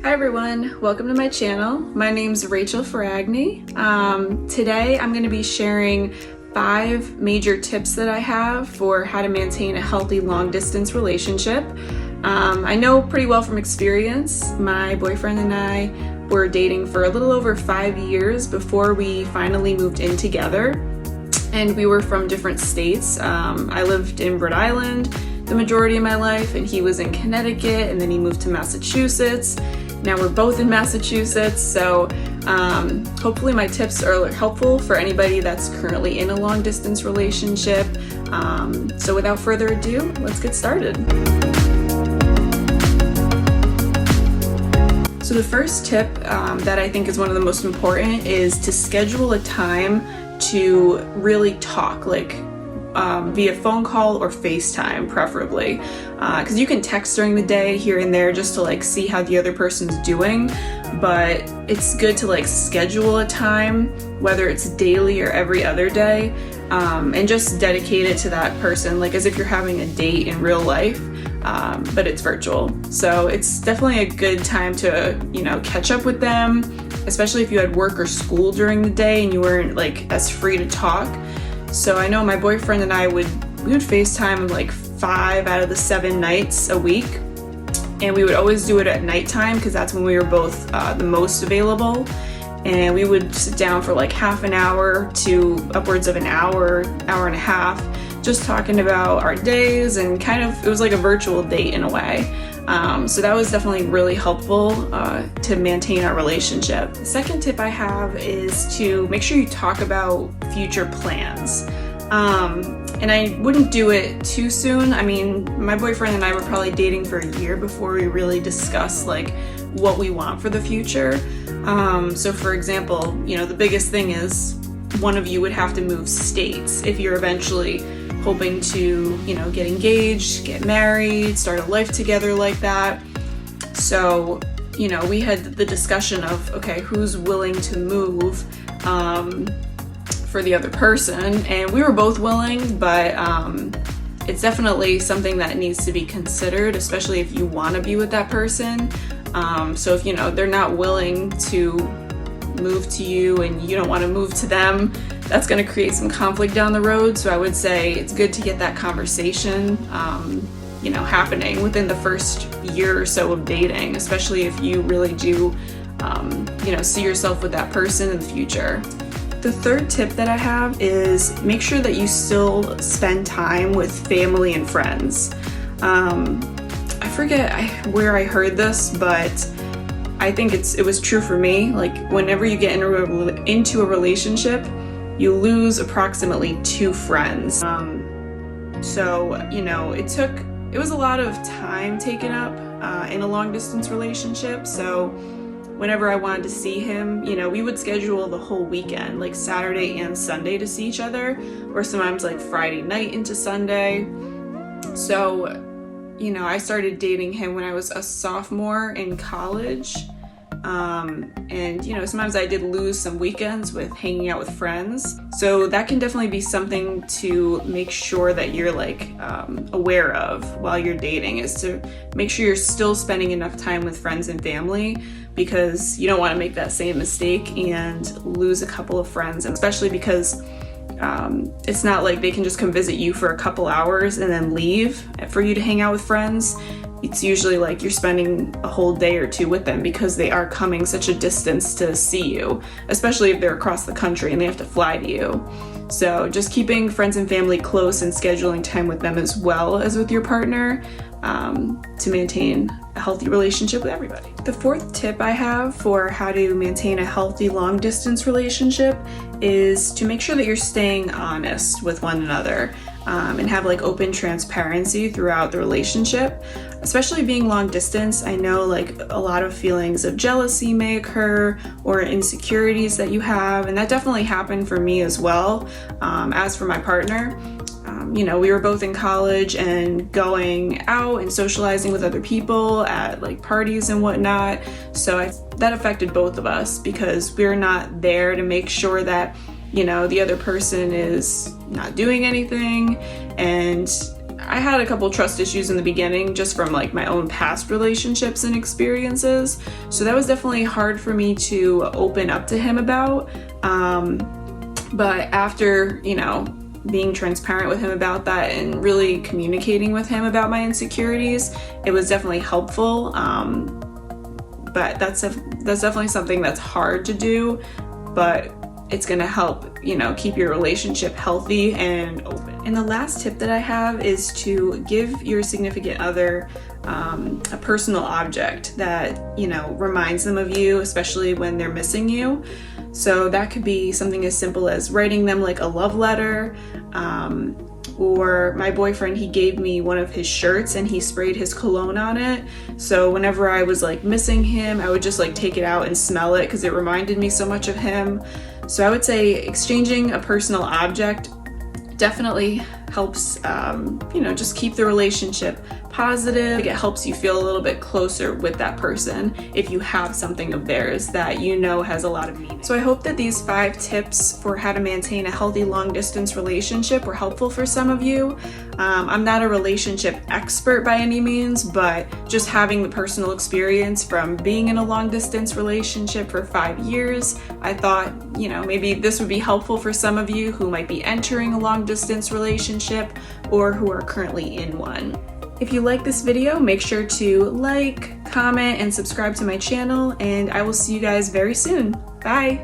Hi everyone, welcome to my channel. My name's Rachel Ferragni. Today I'm going to be sharing 5 major tips that I have for how to maintain a healthy long-distance relationship. I know pretty well from experience. My boyfriend and I were dating for a little over 5 years before we finally moved in together, and we were from different states. I lived in Rhode Island the majority of my life, and he was in Connecticut, and then he moved to Massachusetts. Now we're both in Massachusetts, so hopefully my tips are helpful for anybody that's currently in a long distance relationship. So without further ado, let's get started. So the first tip that I think is one of the most important is to schedule a time to really talk, like via phone call or FaceTime preferably, because you can text during the day here and there just to like see how the other person's doing, but it's good to like schedule a time, whether it's daily or every other day, and just dedicate it to that person, like as if you're having a date in real life, but it's virtual. So it's definitely a good time to, catch up with them, especially if you had work or school during the day and you weren't like as free to talk. So I know my boyfriend and I would FaceTime like 5 out of the 7 nights a week, and we would always do it at nighttime because that's when we were both the most available. And we would sit down for like half an hour to upwards of an hour, hour and a half, just talking about our days, and kind of, it was like a virtual date in a way. So that was definitely really helpful to maintain our relationship. The second tip I have is to make sure you talk about future plans. And I wouldn't do it too soon. I mean, my boyfriend and I were probably dating for a year before we really discussed like what we want for the future. So for example, the biggest thing is one of you would have to move states if you're eventually hoping to, get engaged, get married, start a life together like that. So, we had the discussion of, okay, who's willing to move for the other person, and we were both willing, but it's definitely something that needs to be considered, especially if you want to be with that person. So if, they're not willing to move to you and you don't want to move to them, that's going to create some conflict down the road. So I would say it's good to get that conversation, happening within the first year or so of dating, especially if you really do, see yourself with that person in the future. The third tip that I have is make sure that you still spend time with family and friends. I forget where I heard this, but I think it was true for me. Like whenever you get into a relationship, you lose approximately 2 friends. So, it was a lot of time taken up in a long distance relationship. So whenever I wanted to see him, we would schedule the whole weekend, like Saturday and Sunday to see each other, or sometimes like Friday night into Sunday. So, I started dating him when I was a sophomore in college. And sometimes I did lose some weekends with hanging out with friends. So that can definitely be something to make sure that you're like aware of while you're dating, is to make sure you're still spending enough time with friends and family, because you don't want to make that same mistake and lose a couple of friends, and especially because it's not like they can just come visit you for a couple hours and then leave for you to hang out with friends. It's usually like you're spending a whole day or 2 with them because they are coming such a distance to see you, especially if they're across the country and they have to fly to you. So just keeping friends and family close and scheduling time with them as well as with your partner to maintain a healthy relationship with everybody. The fourth tip I have for how to maintain a healthy long distance relationship is to make sure that you're staying honest with one another, and have like open transparency throughout the relationship. Especially being long distance, I know like a lot of feelings of jealousy may occur, or insecurities that you have, and that definitely happened for me as well. As for my partner, we were both in college and going out and socializing with other people at like parties and whatnot. So that affected both of us, because we're not there to make sure that the other person is not doing anything. And I had a couple trust issues in the beginning just from like my own past relationships and experiences. So that was definitely hard for me to open up to him about. But after, you know, being transparent with him about that and really communicating with him about my insecurities, it was definitely helpful. But that's definitely something that's hard to do, but it's gonna help, you know, keep your relationship healthy and open. And the last tip that I have is to give your significant other a personal object that, you know, reminds them of you, especially when they're missing you. So that could be something as simple as writing them like a love letter, or my boyfriend, he gave me one of his shirts and he sprayed his cologne on it. So whenever I was like missing him, I would just like take it out and smell it because it reminded me so much of him. So I would say exchanging a personal object definitely helps, you know, just keep the relationship positive. It helps you feel a little bit closer with that person if you have something of theirs that you know has a lot of meaning. So I hope that these 5 tips for how to maintain a healthy long distance relationship were helpful for some of you. I'm not a relationship expert by any means, but just having the personal experience from being in a long distance relationship for 5 years, I thought, you know, maybe this would be helpful for some of you who might be entering a long distance relationship or who are currently in one. If you like this video, make sure to like, comment, and subscribe to my channel, and I will see you guys very soon. Bye!